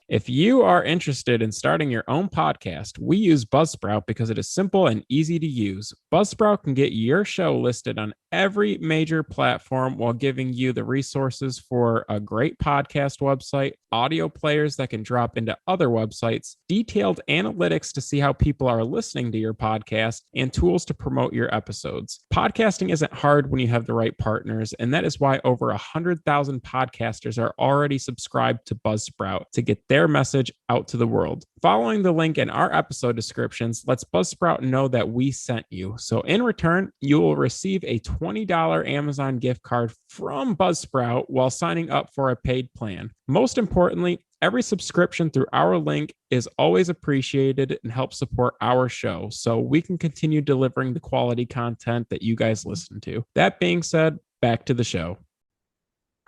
If you are interested in starting your own podcast, we use Buzzsprout because it is simple and easy to use. Buzzsprout can get your show listed on every major platform while giving you the resources for a great podcast website, audio players that can drop into other websites, detailed analytics to see how people are listening to your podcast, and tools to promote your episodes. Podcasting isn't hard when you have the right partners, and that is why over 100,000 podcasters are already subscribed to Buzzsprout to get their message out to the world. Following the link in our episode descriptions lets Buzzsprout know that we sent you. So in return, you will receive a $20 Amazon gift card from Buzzsprout while signing up for a paid plan. Most importantly, every subscription through our link is always appreciated and helps support our show so we can continue delivering the quality content that you guys listen to. That being said, back to the show.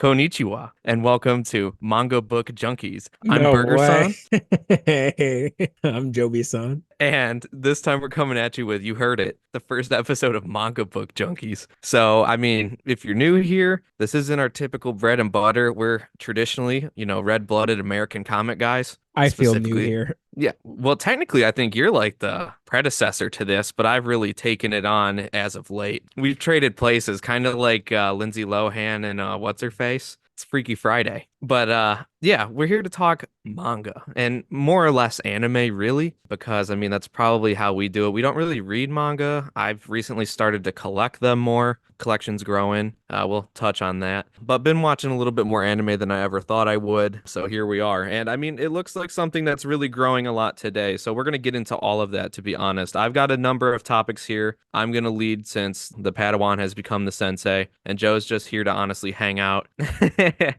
Konnichiwa, and welcome to Manga Book Junkies. I'm No way. Burger-san, Hey, I'm Joby-san. and this time we're coming at you with, you heard it, the first episode of Manga Book Junkies. So, I mean, if you're new here, this isn't our typical bread and butter. We're traditionally, red-blooded American comic guys, I feel new specifically. here. Yeah, well, technically, I think you're like the predecessor to this, but I've really taken it on as of late. We've traded places, kind of like Lindsay Lohan and what's her face? It's Freaky Friday. But yeah, we're here to talk manga and more or less anime, really, because I mean, that's probably how we do it. We don't really read manga. I've recently started to collect them more. Collection's growing. We'll touch on that. But been watching a little bit more anime than I ever thought I would. So here we are. And I mean, it looks like something that's really growing a lot today. So we're going to get into all of that, to be honest. I've got a number of topics here. I'm going to lead since the Padawan has become the sensei, and Joe's just here to honestly hang out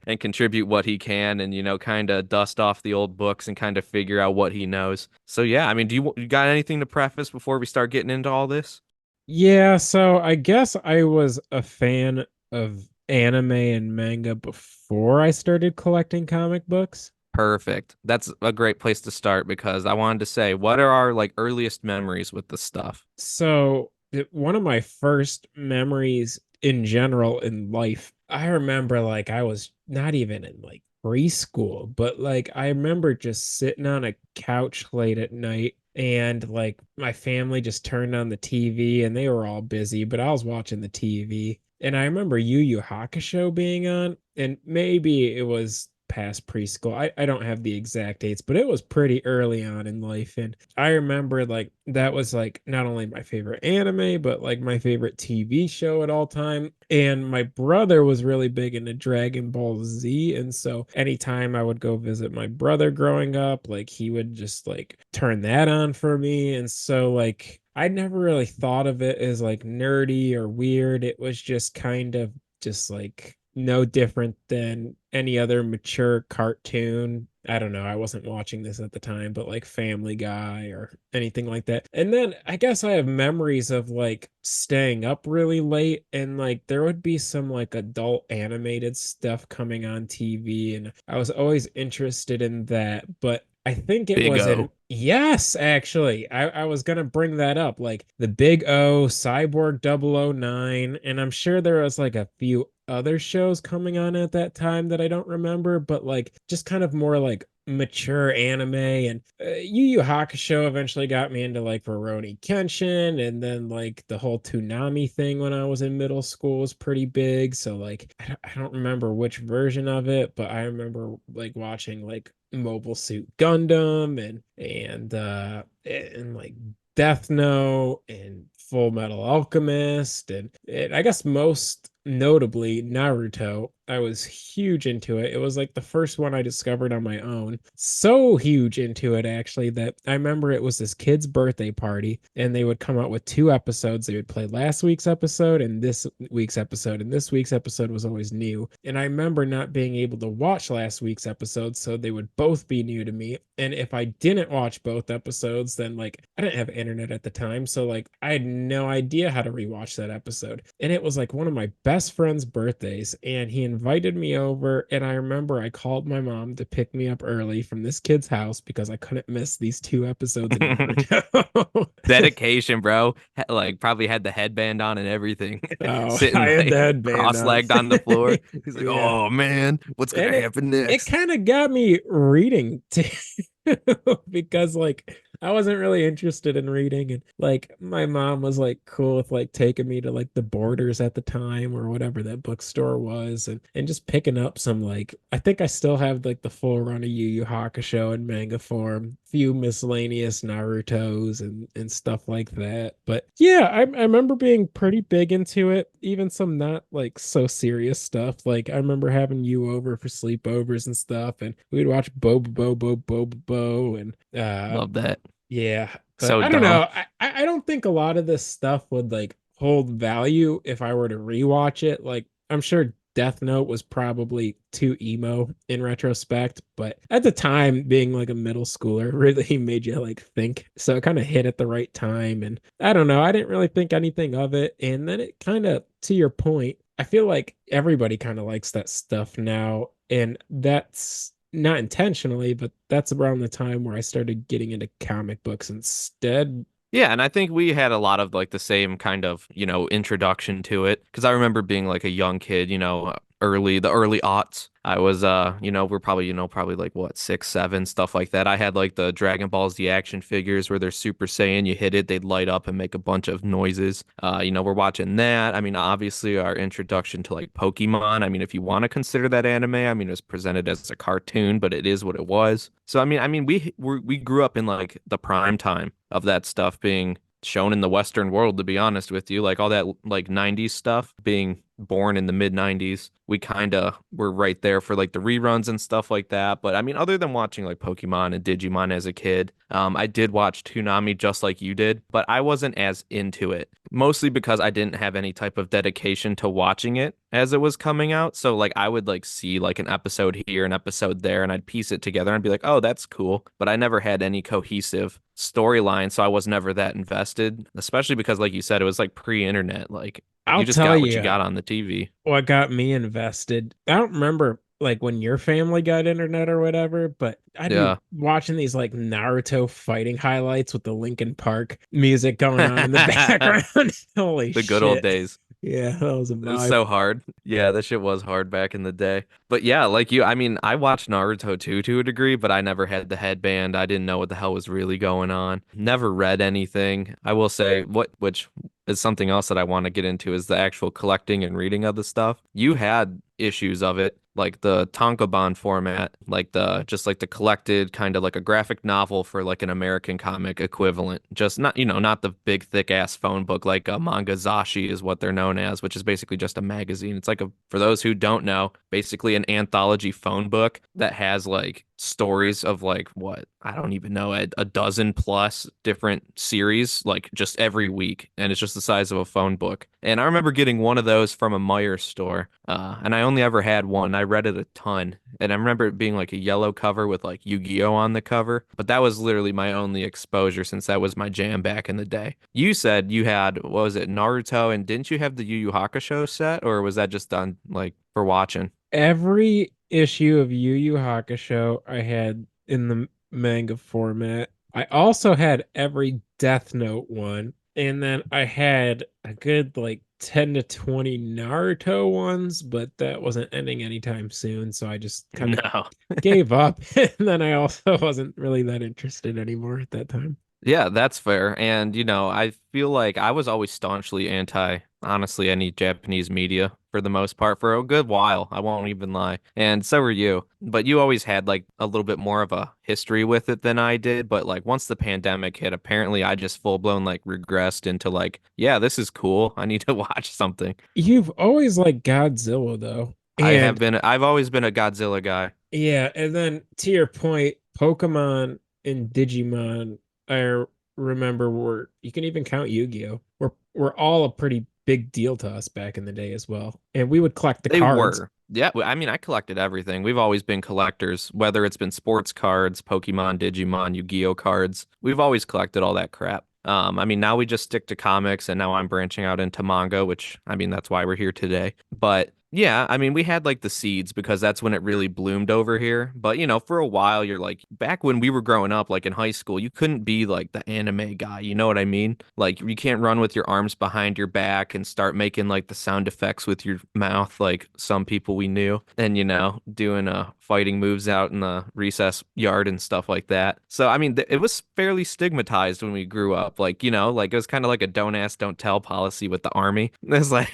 and contribute what he can and, kind of dust off the old books and kind of figure out what he knows. So yeah, I mean, you got anything to preface before we start getting into all this? Yeah, so I guess I was a fan of anime and manga before I started collecting comic books. Perfect. That's a great place to start because I wanted to say, what are our like earliest memories with the stuff? So, one of my first memories in general in life, I remember like I was not even in like preschool, but like I remember just sitting on a couch late at night and like my family just turned on the TV and they were all busy, but I was watching the TV. And I remember Yu Yu Hakusho being on, and maybe it was past preschool. I don't have the exact dates, but it was pretty early on in life. And I remember like that was like not only my favorite anime, but like my favorite TV show at all time. And my brother was really big into Dragon Ball Z. And so anytime I would go visit my brother growing up, like he would just like turn that on for me. And so like I never really thought of it as like nerdy or weird. It was just kind of just like no different than any other mature cartoon. I don't know. I wasn't watching this at the time, but like Family Guy or anything like that. And then I guess I have memories of like staying up really late and like there would be some like adult animated stuff coming on TV. And I was always interested in that. But I think it Big was in, O. yes, actually. I was gonna bring that up, like the Big O, Cyborg 009, and I'm sure there was like a few other shows coming on at that time that I don't remember, but like just kind of more like mature anime. And Yu Yu Hakusho eventually got me into like Rurouni Kenshin, and then like the whole Toonami thing when I was in middle school was pretty big. So like I don't remember which version of it, but I remember like watching like Mobile Suit Gundam and like Death Note and Full Metal Alchemist and I guess most notably Naruto. I was huge into it. It was like the first one I discovered on my own. So huge into it actually that I remember it was this kid's birthday party and they would come out with two episodes. They would play last week's episode and this week's episode, and this week's episode was always new. And I remember not being able to watch last week's episode, so they would both be new to me. And if I didn't watch both episodes, then like I didn't have internet at the time, so like I had no idea how to rewatch that episode. And it was like one of my best friend's birthdays, and he invited me over, and I remember I called my mom to pick me up early from this kid's house because I couldn't miss these two episodes of Naruto. Dedication, bro. Like probably had the headband on and everything, Oh, I sitting had the like headband on. cross-legged on the floor. He's like, Yeah. "Oh man, what's gonna And happen it next?" kind of got me reading too because like I wasn't really interested in reading, and like my mom was like cool with like taking me to like the Borders at the time or whatever that bookstore was, and just picking up some like I think I still have like the full run of Yu Yu Hakusho in manga form, few miscellaneous Naruto's and stuff like that. But yeah, I remember being pretty big into it, even some not like so serious stuff. Like I remember having you over for sleepovers and stuff, and we'd watch Bo and Love that. yeah. But So I don't dumb. know. I don't think a lot of this stuff would like hold value if I were to rewatch it. Like I'm sure Death Note was probably too emo in retrospect, but at the time, being like a middle schooler really made you like think. So it kind of hit at the right time. And I don't know, I didn't really think anything of it. And then it kind of, to your point, I feel like everybody kind of likes that stuff now. And that's not intentionally, but that's around the time where I started getting into comic books instead. Yeah, and I think we had a lot of like the same kind of, introduction to it. Because I remember being like a young kid, the early aughts. I was, we're probably, probably like what, 6, 7, stuff like that. I had like the Dragon Balls, the action figures where they're Super Saiyan. You hit it, they'd light up and make a bunch of noises. We're watching that. I mean, obviously, our introduction to like Pokemon. I mean, if you want to consider that anime, I mean, it was presented as a cartoon, but it is what it was. So, we grew up in like the prime time of that stuff being shown in the Western world, to be honest with you. Like all that like 90s stuff being born in the mid 90s, we kind of were right there for like the reruns and stuff like that. But I mean, other than watching like Pokemon and Digimon as a kid, I did watch Toonami just like you did, but I wasn't as into it, mostly because I didn't have any type of dedication to watching it as it was coming out. So like I would like see like an episode here, an episode there, and I'd piece it together and I'd be like, oh, that's cool. But I never had any cohesive storyline, so I was never that invested, especially because like you said, it was like pre-internet. Like I'll you just tell got what you you got on the TV. what got me invested. I don't remember like when your family got internet or whatever, but I'd be Yeah. watching these like Naruto fighting highlights with the Linkin Park music going on in the The background. Holy good old shit. days. Yeah, that was a It was vibe. so hard. Yeah, that shit was hard back in the day. But yeah, like you, I mean, I watched Naruto too to a degree, but I never had the headband. I didn't know what the hell was really going on. Never read anything. I will say which is something else that I want to get into is the actual collecting and reading of the stuff. You had issues of it, like the tankobon format, like the just like the collected kind of like a graphic novel for like an American comic equivalent. Just not, not the big thick ass phone book like a manga zashi is what they're known as, which is basically just a magazine. It's like for those who don't know, basically an anthology phone book that has like stories of like what I don't even know a dozen plus different series like just every week, and it's just the size of a phone book. And I remember getting one of those from a Meyer store, and I only ever had one. I read it a ton, and I remember it being like a yellow cover with like Yu-Gi-Oh on the cover. But that was literally my only exposure since that was my jam back in the day. You said you had what was it, Naruto, and didn't you have the Yu Yu Hakusho set, or was that just done like for watching? Every issue of Yu Yu Hakusho I had in the manga format. I also had every Death Note one, and then I had a good like 10 to 20 Naruto ones, but that wasn't ending anytime soon, so I just kind of No. gave up. And then I also wasn't really that interested anymore at that time. Yeah, that's fair. And, I feel like I was always staunchly anti, honestly, any Japanese media for the most part for a good while. I won't even lie. And so were you. But you always had like a little bit more of a history with it than I did. But like once the pandemic hit, apparently I just full blown like regressed into like, yeah, this is cool. I need to watch something. You've always liked Godzilla though. And I've always been a Godzilla guy. yeah, and then to your point, Pokemon and Digimon, I remember were you can even count Yu-Gi-Oh! Were all a pretty big deal to us back in the day as well. And we would collect the They cards. were. Yeah, I mean, I collected everything. We've always been collectors, whether it's been sports cards, Pokemon, Digimon, Yu-Gi-Oh cards. We've always collected all that crap. I mean, now we just stick to comics, and now I'm branching out into manga, which I mean, that's why we're here today. But Yeah, I mean, we had like the seeds because that's when it really bloomed over here. But, for a while, you're like, back when we were growing up, like in high school, you couldn't be like the anime guy. You know what I mean? Like, you can't run with your arms behind your back and start making like the sound effects with your mouth, like some people we knew, and, doing fighting moves out in the recess yard and stuff like that. So, I mean, th it was fairly stigmatized when we grew up. Like, like it was kind of like a don't ask, don't tell policy with the army. It's like,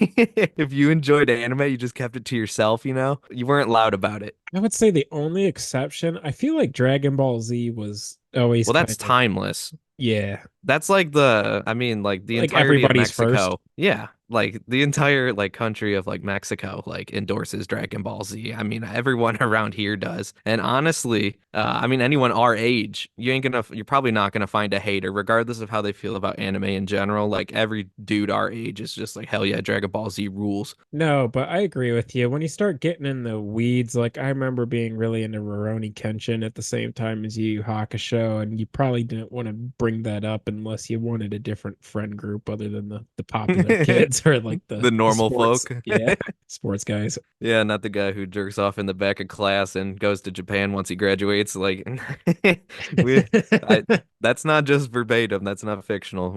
if you enjoyed anime, you just kept it to yourself, you know? You weren't loud about it. I would say the only exception, I feel like Dragon Ball Z was always Well, that's kind of, timeless. yeah, That's I mean, like the like entirety of everybody's first. Mexico. Yeah, like the entire like country of like Mexico like endorses Dragon Ball Z. I mean, everyone around here does. And honestly, I mean, anyone our age, you're probably not gonna find a hater, regardless of how they feel about anime in general. Like every dude our age is just like, hell yeah, Dragon Ball Z rules. No, but I agree with you. When you start getting in the weeds, like I remember being really into Rurouni Kenshin at the same time as Yu Yu Hakusho, and you probably didn't want to bring that up unless you wanted a different friend group other than the popular kids or like The the normal sports, folk. yeah, sports guys. Yeah, not the guy who jerks off in the back of class and goes to Japan once he graduates. Like, we, I, that's not just verbatim. That's not fictional.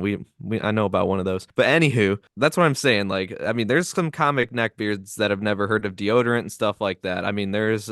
I know about one of those. But anywho, that's what I'm saying. Like, I mean, there's some comic neckbeards that have never heard of deodorant and stuff like that. I mean, there's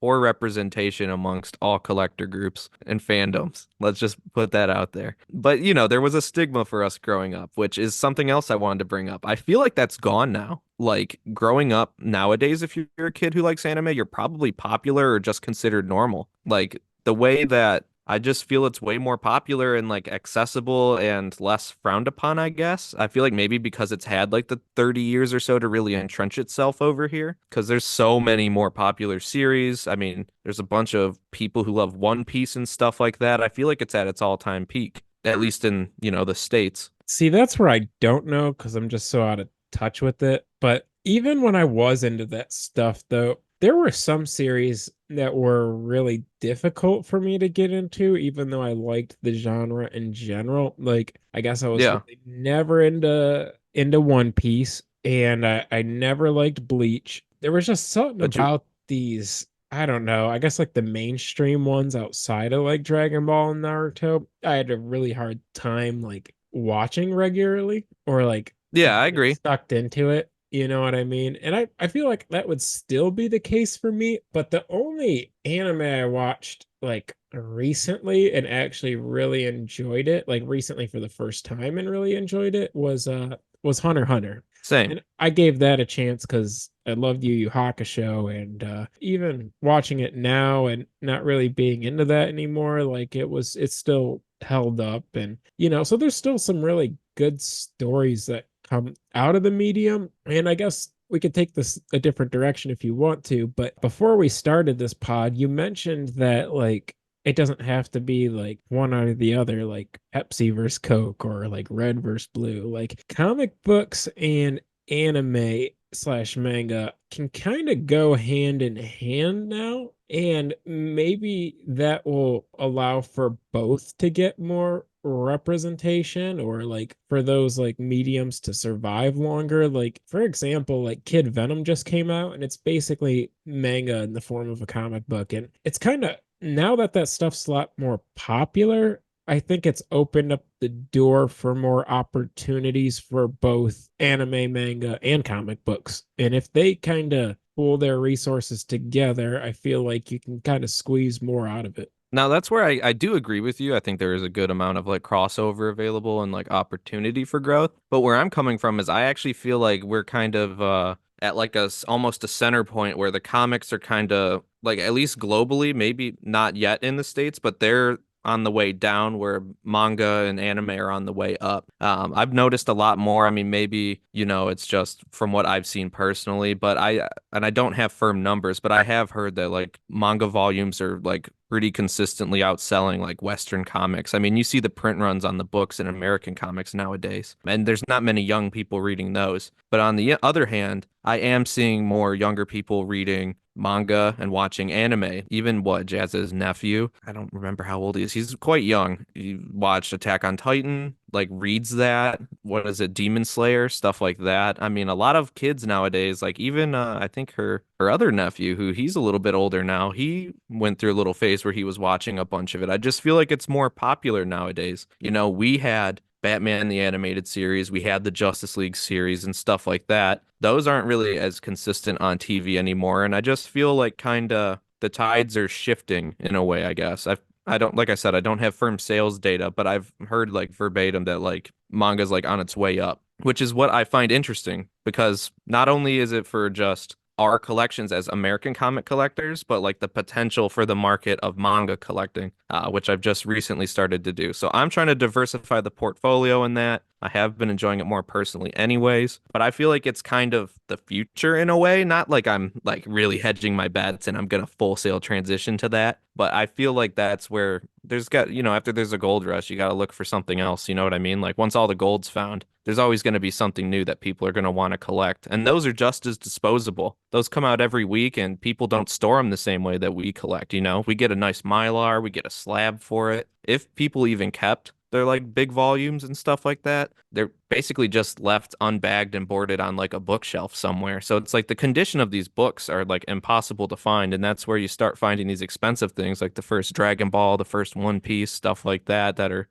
poor representation amongst all collector groups and fandoms. Let's just put that out there. But, there was a stigma for us growing up, which is something else I wanted to bring up. I feel like that's gone now. Like growing up nowadays, if you're a kid who likes anime, you're probably popular or just considered normal. Like the way that I just feel it's way more popular and like accessible and less frowned upon, I guess. I feel like maybe because it's had like the 30 years or so to really entrench itself over here, because there's so many more popular series. I mean, there's a bunch of people who love One Piece and stuff like that. I feel like it's at its all-time peak, at least in, the States. See, that's where I don't know because I'm just so out of touch with it. But even when I was into that stuff, though, there were some series that were really difficult for me to get into, even though I liked the genre in general. Like, I guess I was Yeah. really never into One Piece, and I never liked Bleach. There was just something But you about these. I don't know. I guess like the mainstream ones outside of like Dragon Ball and Naruto, I had a really hard time like watching regularly or like Yeah, I getting agree. sucked into it. You know what I mean? And I feel like that would still be the case for me. But the only anime I watched like recently and actually really enjoyed it, like recently for the first time and really enjoyed it was Hunter x Hunter. Same. And I gave that a chance because I loved Yu Yu Hakusho, and even watching it now and not really being into that anymore, like it's still held up, and so there's still some really good stories that come out of the medium, and I guess we could take this a different direction if you want to. But before we started this pod, you mentioned that like it doesn't have to be like one or the other, like Pepsi versus Coke or like red versus blue. Like comic books and anime slash manga can kind of go hand in hand now. And maybe that will allow for both to get more representation or like for those like mediums to survive longer. Like, for example, like Kid Venom just came out and it's basically manga in the form of a comic book. And it's kind of now that that stuff's a lot more popular, I think it's opened up the door for more opportunities for both anime, manga, and comic books. And if they kind of pool their resources together, I feel like you can kind of squeeze more out of it. Now that's where I do agree with you. I think there is a good amount of like crossover available and like opportunity for growth. But where I'm coming from is I actually feel like we're kind of at like almost a center point where the comics are kind of like at least globally, maybe not yet in the States, but they're on the way down where manga and anime are on the way up. I've noticed a lot more. I mean, maybe, it's just from what I've seen personally, but I don't have firm numbers, but I have heard that like manga volumes are like pretty consistently outselling like Western comics. I mean, you see the print runs on the books in American comics nowadays, and there's not many young people reading those. But on the other hand, I am seeing more younger people reading manga and watching anime. Even what Jazz's nephew, I don't remember how old he is. He's quite young. He watched Attack on Titan, like reads that. What is it, Demon Slayer, stuff like that. I mean, a lot of kids nowadays, like even I think her other nephew, who he's a little bit older now, he went through a little phase where he was watching a bunch of it. I just feel like it's more popular nowadays. We had Batman the animated series, we had the Justice League series and stuff like that. Those aren't really as consistent on TV anymore, and I just feel like kind of the tides are shifting in a way, I guess. I don't, like I said, I don't have firm sales data, but I've heard like verbatim that like manga's like on its way up, which is what I find interesting because not only is it for just our collections as American comic collectors, but like the potential for the market of manga collecting, which I've just recently started to do. So I'm trying to diversify the portfolio in that. I have been enjoying it more personally anyways, but I feel like it's kind of the future in a way. Not like I'm like really hedging my bets and I'm gonna full sail transition to that, but I feel like that's where after there's a gold rush, you got to look for something else. You know what I mean? Like once all the gold's found, there's always going to be something new that people are going to want to collect. And those are just as disposable. Those come out every week and people don't store them the same way that we collect. We get a nice Mylar, we get a slab for it. If people even kept their like big volumes and stuff like that, they're basically just left unbagged and boarded on like a bookshelf somewhere. So it's like the condition of these books are like impossible to find. And that's where you start finding these expensive things like the first Dragon Ball, the first One Piece, stuff like that are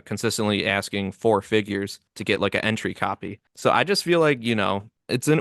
consistently asking four figures to get like an entry copy. So I just feel like,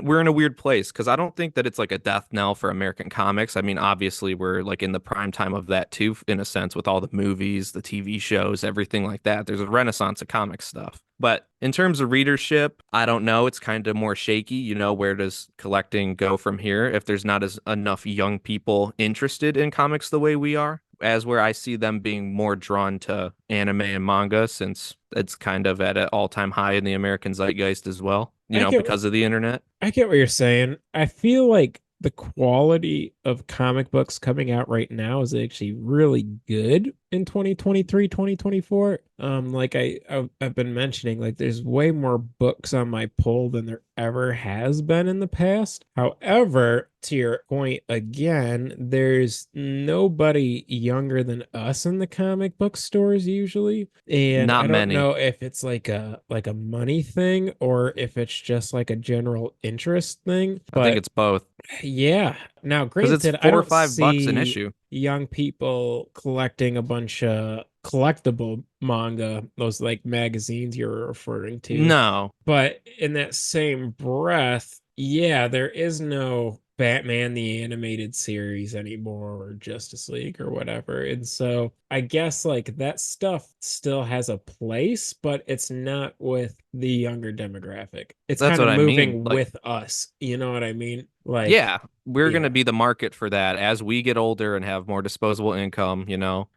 we're in a weird place because I don't think that it's like a death knell for American comics. I mean, obviously we're like in the prime time of that too, in a sense, with all the movies, the TV shows, everything like that. There's a renaissance of comic stuff. But in terms of readership, I don't know. It's kind of more shaky. Where does collecting go from here if there's not as enough young people interested in comics the way we are? As where I see them being more drawn to anime and manga since it's kind of at an all-time high in the American zeitgeist as well, I get because of the internet. I get what you're saying. I feel like the quality of comic books coming out right now is actually really good in 2023, 2024. Like I've been mentioning, like there's way more books on my pull than there ever has been in the past. However, to your point again, there's nobody younger than us in the comic book stores usually. And I Not don't many. know if it's like a money thing or if it's just like a general interest thing, I think but it's both yeah. Now, because it's granted, I don't $4 or $5 an see issue. young people collecting a bunch of collectible manga, those like magazines you're referring to. No, But in that same breath, yeah, there is no Batman the animated series anymore or Justice League or whatever. And so I guess like that stuff still has a place, but it's not with the younger demographic. It's that's kind of what I mean. moving Like, with us. You know what I mean? Like, yeah, we're going to yeah. be the market for that as we get older and have more disposable income,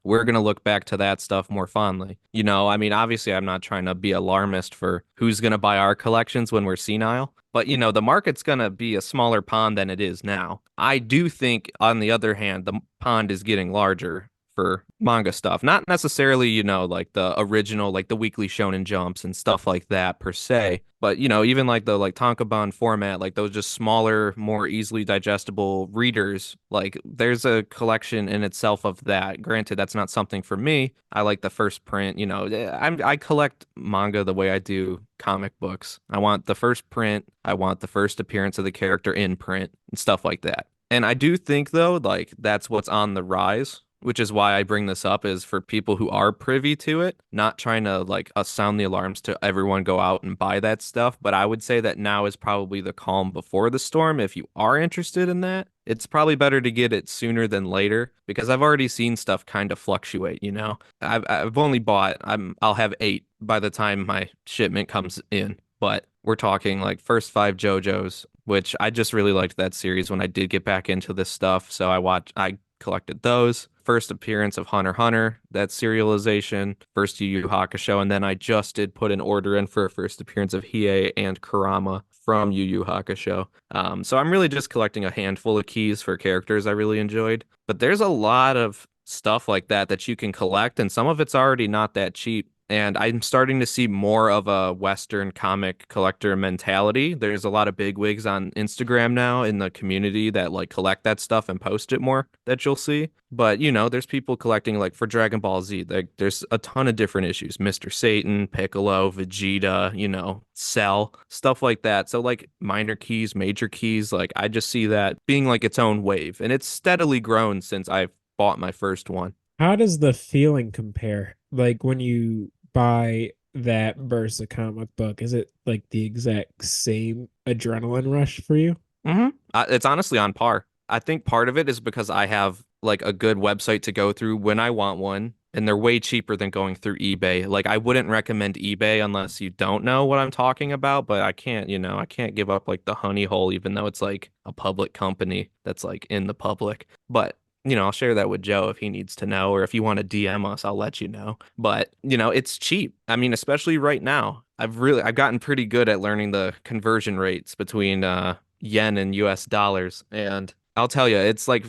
we're going to look back to that stuff more fondly. I mean, obviously, I'm not trying to be alarmist for who's going to buy our collections when we're senile, but the market's going to be a smaller pond than it is now. I do think, on the other hand, the pond is getting larger for manga stuff. Not necessarily, like the original, like the weekly Shonen Jumps and stuff like that per se, but even like the like Tankobon format, like those just smaller, more easily digestible readers, like there's a collection in itself of that. Granted, that's not something for me. I like the first print, I collect manga the way I do comic books. I want the first print, I want the first appearance of the character in print and stuff like that. And I do think though, like that's what's on the rise, which is why I bring this up, is for people who are privy to it, not trying to like sound the alarms to everyone go out and buy that stuff. But I would say that now is probably the calm before the storm. If you are interested in that, it's probably better to get it sooner than later because I've already seen stuff kind of fluctuate. I've only bought I'll have 8 by the time my shipment comes in, but we're talking like first 5 JoJo's, which I just really liked that series when I did get back into this stuff. So I collected those. First appearance of Hunter x Hunter, that serialization, first Yu Yu Hakusho, and then I just did put an order in for a first appearance of Hiei and Kurama from Yu Yu Hakusho. So I'm really just collecting a handful of keys for characters I really enjoyed. But there's a lot of stuff like that you can collect, and some of it's already not that cheap. And I'm starting to see more of a Western comic collector mentality. There's a lot of bigwigs on Instagram now in the community that like collect that stuff and post it more that you'll see. But there's people collecting like for Dragon Ball Z. Like there's a ton of different issues. Mr. Satan, Piccolo, Vegeta, Cell, stuff like that. So like minor keys, major keys, like I just see that being like its own wave. And it's steadily grown since I've bought my first one. How does the feeling compare? Like when you buy that versus a comic book, is it like the exact same adrenaline rush for you? It's honestly on par. I think part of it is because I have like a good website to go through when I want one, and they're way cheaper than going through eBay. Like I wouldn't recommend eBay unless you don't know what I'm talking about, but I can't give up like the honey hole, even though it's like a public company that's like in the public. But I'll share that with Joe if he needs to know, or if you want to DM us, I'll let you know. But it's cheap. I mean, especially right now. I've gotten pretty good at learning the conversion rates between yen and US dollars. And I'll tell you, it's like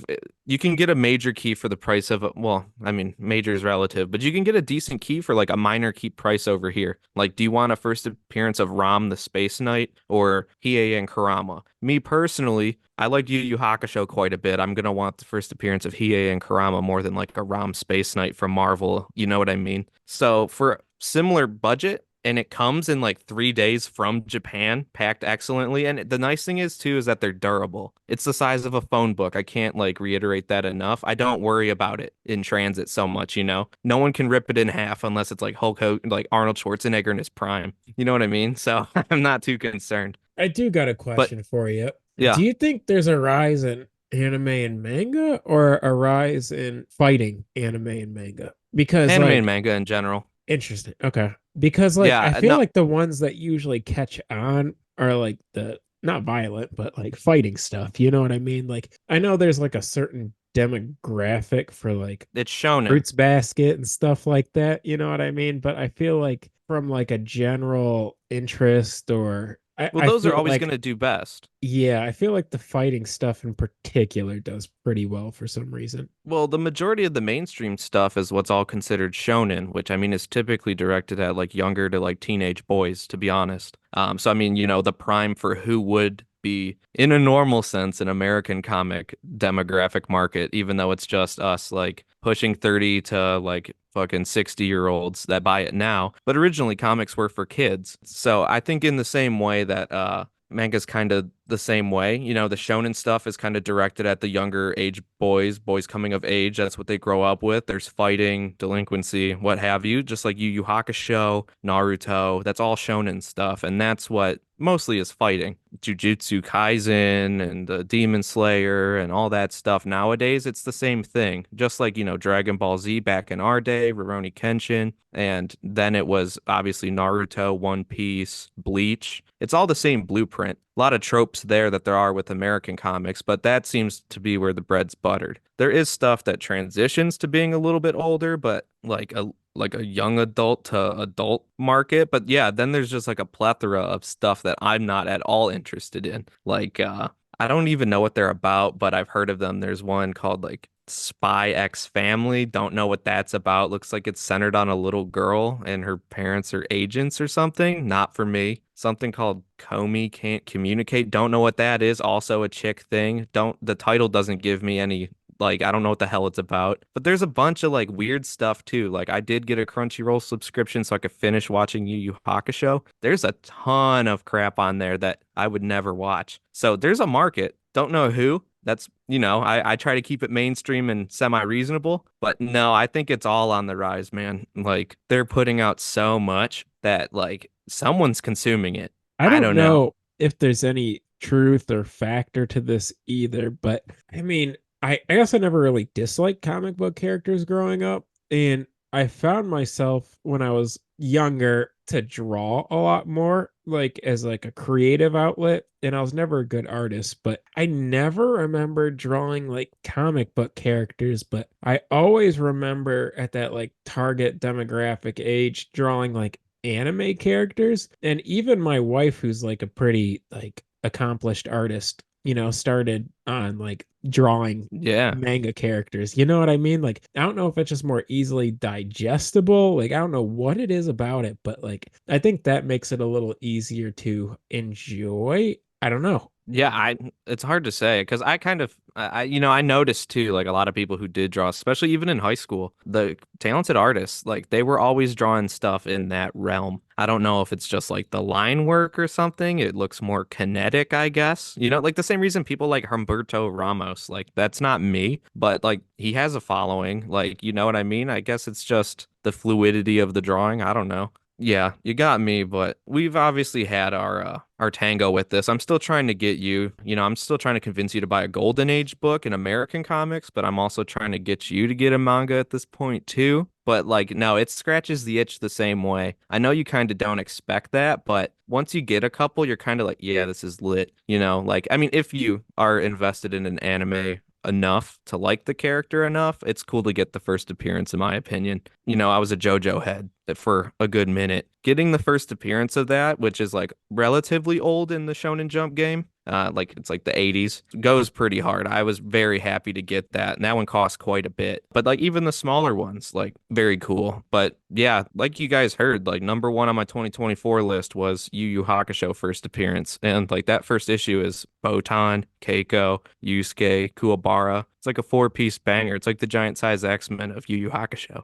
you can get a major key for the price of well, I mean, major is relative, but you can get a decent key for like a minor key price over here. Like, do you want a first appearance of Ram the Space Knight or Hiei and Kurama? Me personally, I like Yu Yu Hakusho quite a bit. I'm gonna want the first appearance of Hiei and Kurama more than like a Ram Space Knight from Marvel. You know what I mean? So for similar budget, and it comes in like 3 days from Japan, packed excellently. And the nice thing is too is that they're durable. It's the size of a phone book. I can't like reiterate that enough. I don't worry about it in transit so much. No one can rip it in half unless it's like Hulk Hogan, like Arnold Schwarzenegger in his prime. You know what I mean? So I'm not too concerned. I do got a But question for you. Do yeah, you think there's a rise in anime and manga or a rise in fighting anime and manga? Because anime and like manga in general. interesting. Okay. Because like I Yeah, feel no, like the ones that usually catch on are like the not violent, but like fighting stuff. You know what I mean? Like I know there's like a certain demographic for like it's shonen. Fruits Basket and stuff like that. You know what I mean? But I feel like from like a general interest or I, Well, I those are feel always like gonna do best. yeah, I feel like the fighting stuff in particular does pretty well for some reason. Well, the majority of the mainstream stuff is what's all considered shonen, which I mean is typically directed at like younger to like teenage boys, to be honest. So I mean, the prime for who would be in a normal sense an American comic demographic market, even though it's just us like pushing 30 to like fucking 60-year-olds that buy it now. But originally comics were for kids. So I think in the same way that manga's kind of the same way. The shonen stuff is kind of directed at the younger age boys coming of age. That's what they grow up with. There's fighting, delinquency, what have you, just like Yu Yu Hakusho, Naruto. That's all shonen stuff. And that's what mostly is fighting. Jujutsu Kaisen and Demon Slayer and all that stuff. Nowadays, it's the same thing. Just like, Dragon Ball Z back in our day, Rurouni Kenshin. And then it was obviously Naruto, One Piece, Bleach. It's all the same blueprint. A lot of tropes there that there are with American comics, but that seems to be where the bread's buttered. There is stuff that transitions to being a little bit older, but like a young adult to adult market. But yeah, then there's just like a plethora of stuff that I'm not at all interested in. Like I don't even know what they're about, but I've heard of them. There's one called like Spy X Family. Don't know what that's about. Looks like it's centered on a little girl and her parents are agents or something. Not for me. Something called Comey Can't Communicate. Don't know what that is. Also a chick thing. Don't The title doesn't give me any like I don't know what the hell it's about. But there's a bunch of like weird stuff too. Like I did get a Crunchyroll subscription so I could finish watching Yu Yu Hakusho. There's a ton of crap on there that I would never watch. So there's a market. Don't know who. That's, I try to keep it mainstream and semi-reasonable, but no, I think it's all on the rise, man. Like they're putting out so much that like someone's consuming it. I I don't don't know. know if there's any truth or factor to this either, but I mean, I guess I never really disliked comic book characters growing up. And I found myself when I was younger to draw a lot more, like as like a creative outlet. And I was never a good artist, but I never remember drawing like comic book characters. But I always remember at that like target demographic age drawing like anime characters. And even my wife, who's like a pretty like accomplished artist, started on like drawing Yeah. manga characters. You know what I mean? Like, I don't know if it's just more easily digestible. Like, I don't know what it is about it, but like, I think that makes it a little easier to enjoy. I don't know. Yeah, it's hard to say because I kind of I noticed too like a lot of people who did draw, especially even in high school, the talented artists, like they were always drawing stuff in that realm. I don't know if it's just like the line work or something. It looks more kinetic, I guess. Like the same reason people like Humberto Ramos, like that's not me, but like he has a following, like you know what I mean? I guess it's just the fluidity of the drawing. I don't know. Yeah, you got me, but we've obviously had our tango with this. I'm still trying to get you, I'm still trying to convince you to buy a Golden Age book in American comics, but I'm also trying to get you to get a manga at this point too. But like no, it scratches the itch the same way. I know you kind of don't expect that, but once you get a couple, you're kind of like, yeah, this is lit, Like I mean, if you are invested in an anime enough to like the character enough, it's cool to get the first appearance, in my opinion. I was a JoJo head for a good minute. Getting the first appearance of that, which is like relatively old in the Shonen Jump game, like it's like the 80s, goes pretty hard. I was very happy to get that, and that one cost quite a bit. But like even the smaller ones, like very cool. But yeah, like you guys heard, like number one on my 2024 list was Yu Yu Hakusho first appearance, and like that first issue is Botan, Keiko, Yusuke, Kuwabara. It's like a four-piece banger. It's like the giant size X-Men of Yu Yu Hakusho.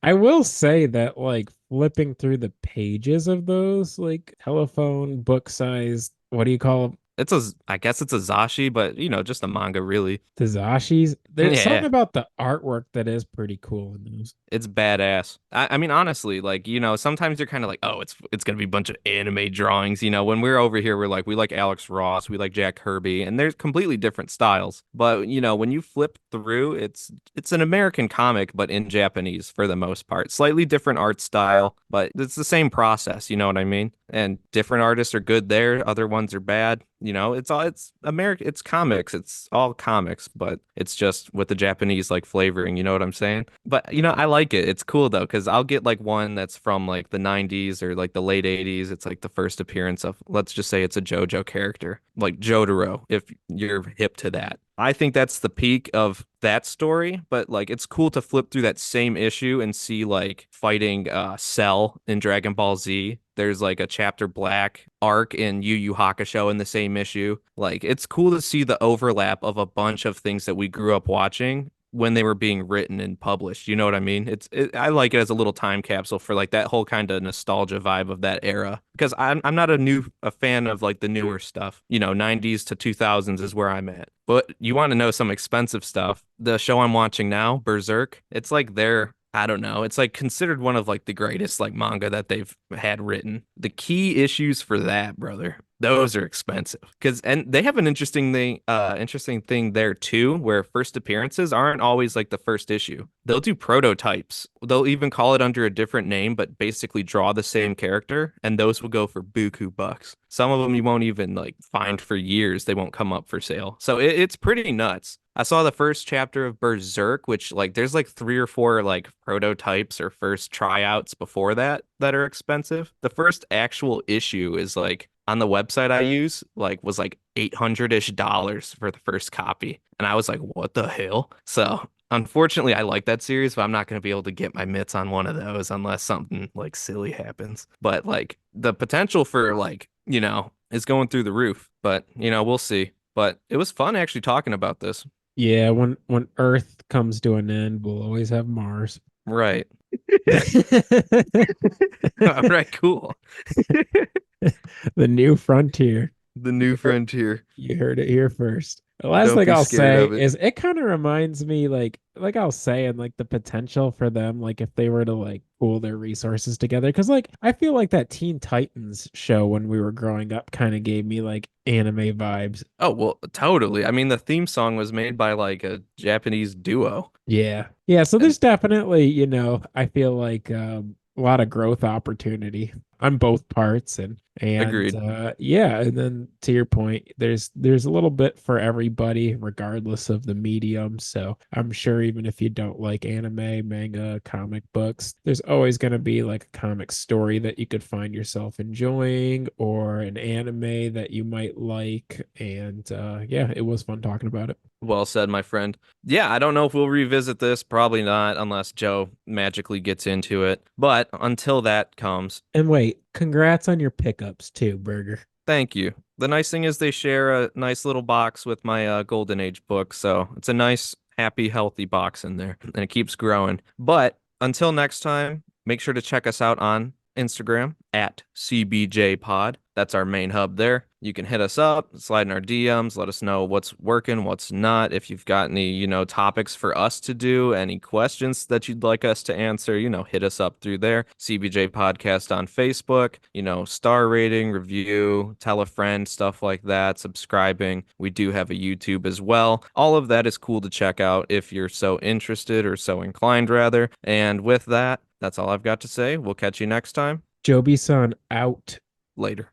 I will say that like flipping through the pages of those like telephone book size, what do you call them? I guess it's a Zashi, but just a manga really. Tazashis. There's something Yeah. about the artwork that is pretty cool in those. It's badass. I mean, honestly, like, sometimes you're kind of like, oh, it's gonna be a bunch of anime drawings. When we're over here, we're like, we like Alex Ross, we like Jack Kirby, and there's completely different styles. But when you flip through, it's an American comic, but in Japanese for the most part. Slightly different art style, but it's the same process, you know what I mean? And different artists are good there, other ones are bad. It's America, it's comics, it's all comics, but it's just with the Japanese like flavoring, you know what I'm saying? But I like it. It's cool though, because I'll get like one that's from like the 90s or like the late 80s. It's like the first appearance of, let's just say it's a JoJo character, like Jotaro, if you're hip to that. I think that's the peak of that story, but like it's cool to flip through that same issue and see like fighting Cell in Dragon Ball Z. There's like a chapter Black arc in Yu Yu Hakusho in the same issue. Like it's cool to see the overlap of a bunch of things that we grew up watching when they were being written and published. You know what I mean? I like it as a little time capsule for like that whole kind of nostalgia vibe of that era. Because I'm not a fan of like the newer stuff. 90s to 2000s is where I'm at. But you want to know some expensive stuff? The show I'm watching now, Berserk, it's like I don't know. It's like considered one of like the greatest like manga that they've had written. The key issues for that, brother, those are expensive. And they have an interesting thing there too, where first appearances aren't always like the first issue. They'll do prototypes. They'll even call it under a different name, but basically draw the same character, and those will go for buku bucks. Some of them you won't even like find for years. They won't come up for sale. So it's pretty nuts. I saw the first chapter of Berserk, which like there's like three or four like prototypes or first tryouts before that are expensive. The first actual issue is like on the website I use, like was like $800-ish for the first copy. And I was like, what the hell? So unfortunately, I like that series, but I'm not going to be able to get my mitts on one of those unless something like silly happens. But like the potential for like, is going through the roof. But, we'll see. But it was fun actually talking about this. Yeah, when Earth comes to an end, we'll always have Mars. Right. All right, cool. The new frontier. The new frontier. You heard it here first. The last Don't thing be I'll scared say of it. is it kind of reminds me like I was saying, like the potential for them, like if they were to like pool their resources together. Because like I feel like that Teen Titans show when we were growing up kind of gave me like anime vibes. Oh, well, totally. I mean, the theme song was made by like a Japanese duo. Yeah. Yeah. So And there's definitely, I feel like a lot of growth opportunity. on both parts, and Agreed. yeah, and then to your point, there's a little bit for everybody regardless of the medium. So I'm sure even if you don't like anime, manga, comic books, there's always going to be like a comic story that you could find yourself enjoying, or an anime that you might like. And yeah, it was fun talking about it. Well said, my friend. Yeah, I don't know if we'll revisit this. Probably not, unless Joe magically gets into it. But until that comes, And wait, congrats on your pickups too, Burger. thank you. The nice thing is they share a nice little box with my Golden Age book, so it's a nice, happy, healthy box in there, and it keeps growing. But until next time, make sure to check us out on Instagram at CBJ Pod. That's our main hub there. You can hit us up, slide in our DMs, let us know what's working, what's not. If you've got any, topics for us to do, any questions that you'd like us to answer, hit us up through there. CBJ Podcast on Facebook, star rating, review, tell a friend, stuff like that, subscribing. We do have a YouTube as well. All of that is cool to check out if you're so interested or so inclined, rather. And with that, that's all I've got to say. We'll catch you next time. Joby-san out. Later.